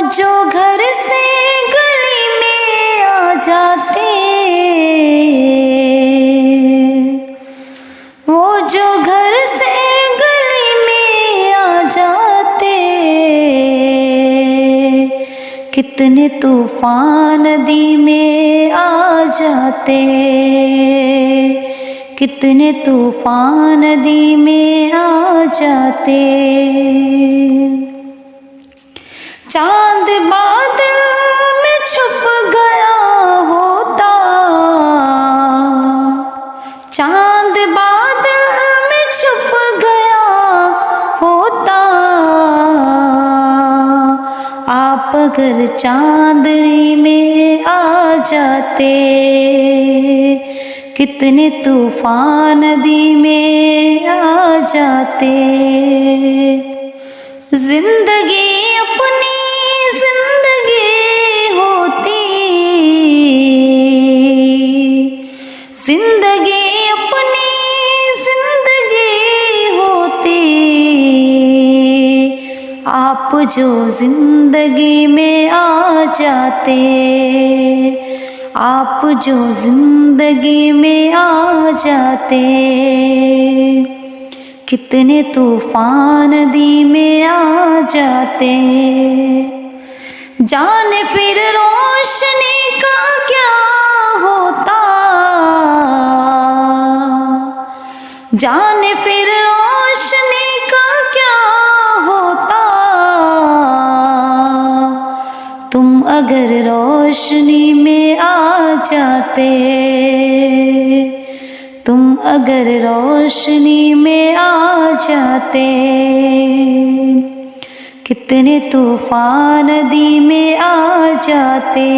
जो घर से गली में आ जाते, वो जो घर से गली में आ जाते, कितने तूफान नदी में आ जाते, कितने तूफान नदी में आ जाते। चांद बादल में छुप गया होता, चांद बादल में छुप गया होता, आप अगर चांदनी में आ जाते, कितने तूफान नदी में आ जाते। जिंदगी अपनी जिंदगी होती, जिंदगी अपनी जिंदगी होती, आप जो जिंदगी में आ जाते, आप जो जिंदगी में आ जाते, कितने तूफान नदी में आ जाते। जाने फिर रोशनी का क्या होता, जाने फिर रोशनी का क्या होता, तुम अगर रोशनी में आ जाते, तुम अगर रोशनी में आ जाते, कितने तूफान नदी में आ जाते।